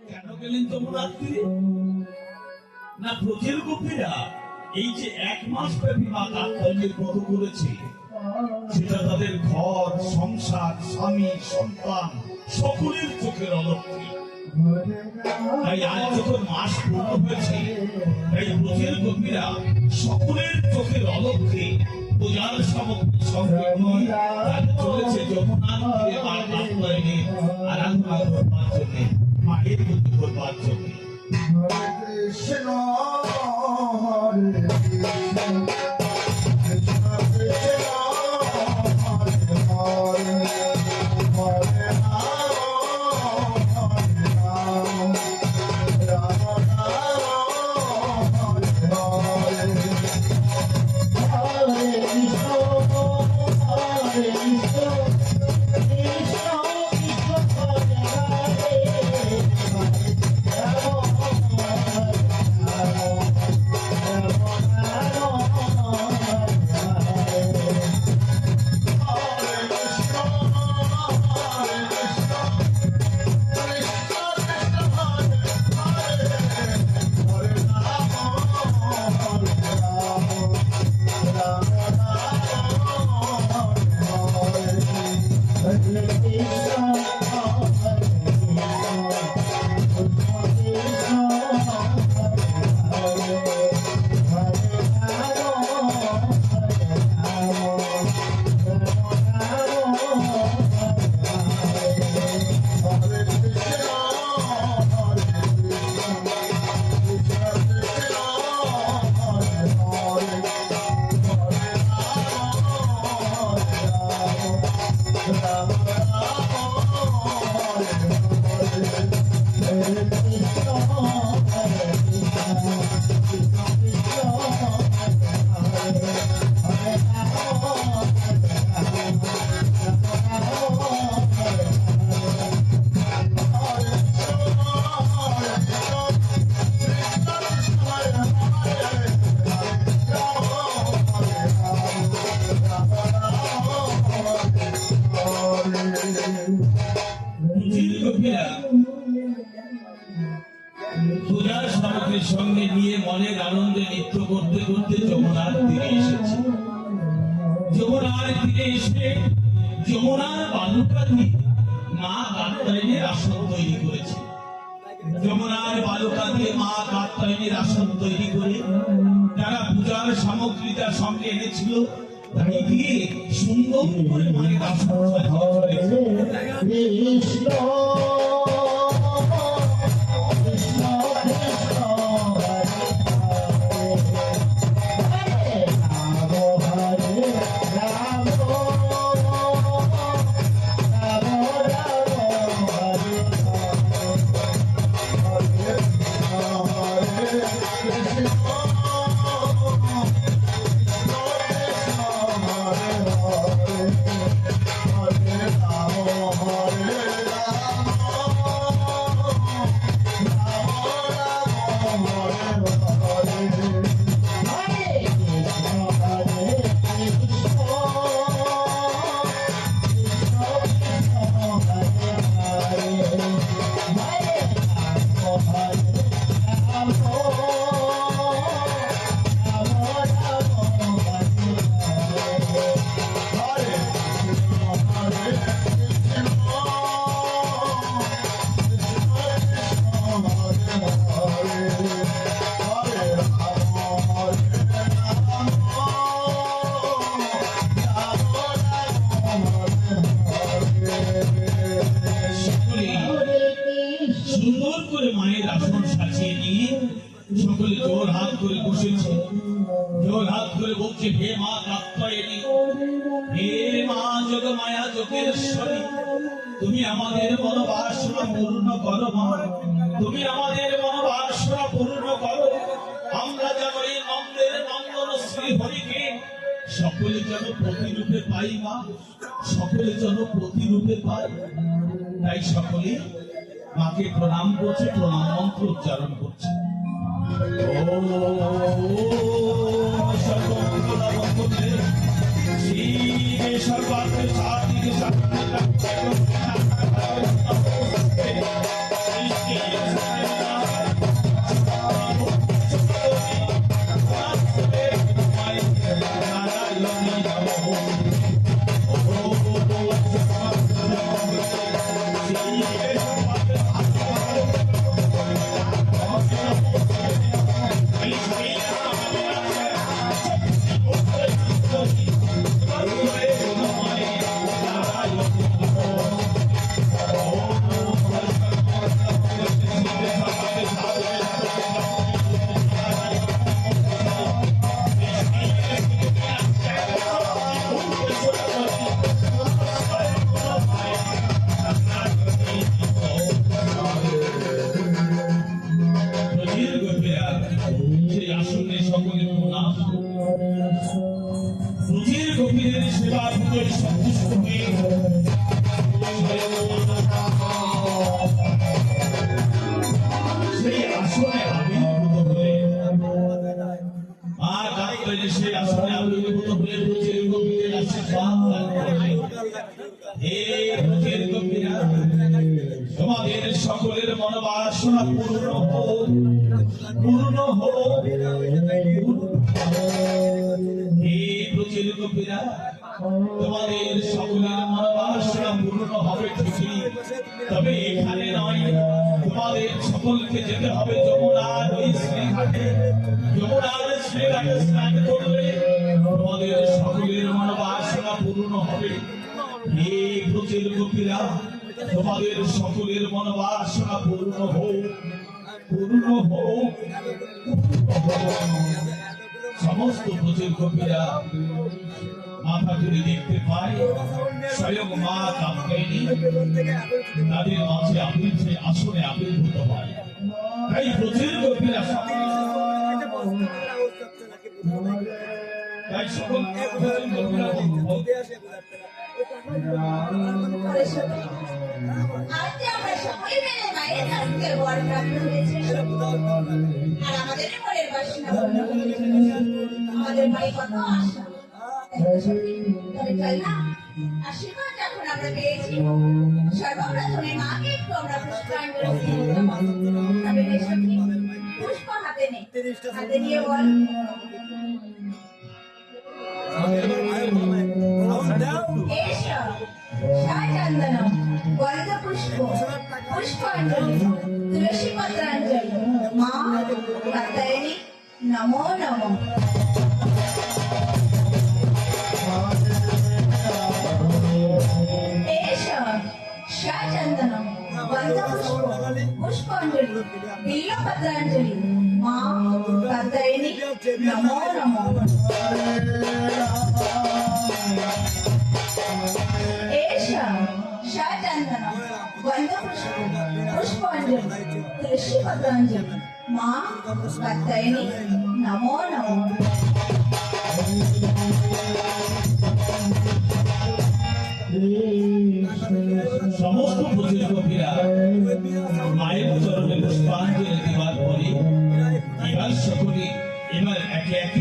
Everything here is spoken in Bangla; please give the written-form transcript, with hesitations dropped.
কেন গেলেন যমুনার তীরে? না ব্রজের গোপীরা এই যে 1 মাস ব্যাপী মা কাত্যায়নীর ব্রত করেছে, সেটা তাদের ঘর সংসার স্বামী সন্তান সকলের চোখের অলক্ষ্যে। তাই আজ যখন মাস পূর্ণ হয়েছে, তাই ব্রজের গোপীরা সকলের চোখের অলক্ষ্যে পূজার সামগ্রী সঙ্গে নিয়ে চলেছে যমুনার তীরে মা কাত্যায়নীর আরাধনা করবার জন্য, মায়ের পুজো করবার জন্য। কৃষ্ণ হরে কৃষ্ণ কৃষ্ণ কৃষ্ণ হরে হরে হরে রাম হরে রাম রাম রাম হরে হরে হরে কৃষ্ণ হরে কৃষ্ণ কৃষ্ণ কৃষ্ণ হরে পূজার সামগ্রীর সঙ্গে নিয়ে মনের আনন্দে নৃত্য করতে করতে যমুনার তীরে এসেছে। যমুনার তীরে এসে যমুনার বালুকা দিয়ে মা কাত্যায়নীর আসন তৈরি করেছে। যমুনার বালুকা দিয়ে মা কাত্যায়নীর আসন তৈরি করে তারা পূজার সামগ্রীটা সঙ্গে এনেছিল, তাই দিয়ে সুন্দর করে মায়ের আসন কৃষ্ণ সুন্দর করে মায়ের আসন সাজিয়ে নিয়ে সকলে জোর হাত করে বসেছে, জোর হাত করে বলছে, হে মা কাত্যায়নী, হে মা যোগ মায়া যোগেশ্বরী, তুমি আমাদের মনোবাসনা পূর্ণ করো মা, তুমি আমাদের মনোবাসনা পূর্ণ করো। আমরা যেন এই নন্দের নন্দন শ্রী হরিকে সকলে যেন প্রতিরূপে পাই মা, সকলে যেন প্রতিরূপে পাই। তাই সকলে মাকে প্রণাম করছে, প্রণাম মন্ত্র উচ্চারণ করছে। সর্বাত্ম তোমাদের সকলের মনোবাসনা পূর্ণ হোক, পূর্ণ হোক। হে প্রচুর গোপীরা, তোমাদের সকলের মনোবাসনা পূর্ণ হবে ঠিকই, তবে এখানে নয়, তোমাদের সকলকে যেতে হবে যমুনার ওই শ্রীঘাটে। যমুনার শ্রীঘাটে স্নান করলে তোমাদের সকলের মনোবাসনা পূর্ণ হবে। হে প্রচুর গোপীরা, তোমাদের সকলের মনোবাসনা পূর্ণ হোক, পূর্ণ হোক। সমস্ত প্রচুর গোপীরা মাথা তুলে দেখতে পায় স্বয়ং মা কাত্যায়নী তাদের মাঝে আসনে আবির্ভূত হয়। তাই প্রচুর গোপীরা, তাই সকল প্রচুর গোপীরা আজ যে আমরা সকলে মিলে মায়ের কাছ থেকে বর প্রাপ্ত হয়েছে, আর আমাদের ঘরের বাসনা পূর্ণ হয়েছে। আমাদের মনে কত আশা, তবে চল না, আশীর্বাদ যখন আমরা পেয়েছি, সর্বপ্রথমে মাকে একটু আমরা পুষ্পাঞ্জলি দিয়ে দিলাম। তবে রে সখী, পুষ্প হাতে নে, হাতে নিয়ে বল। এসো সাচন্দনম গন্ধ পুষ্প পুষ্পাঞ্জলি তুলসী পত্রাঞ্জলি মা কাত্যায়নী নমো নমো। এসো সাচন্দনম গন্ধ পুষ্প পুষ্পাঞ্জলি বিল্ল পত্রাঞ্জলি মা কাত্যায়নী নমো নমো। এসো সাচন্দনম গন্ধ পুষ্প পুষ্পাঞ্জলি তুলসী পত্রাঞ্জলি মা কাত্যায়নী নমো নমো। সমস্ত প্রচুর গোপীরা মায়ের চরণে পুষ্পাঞ্জলি দেওয়ার পরে এবার সকলে এবার একে একে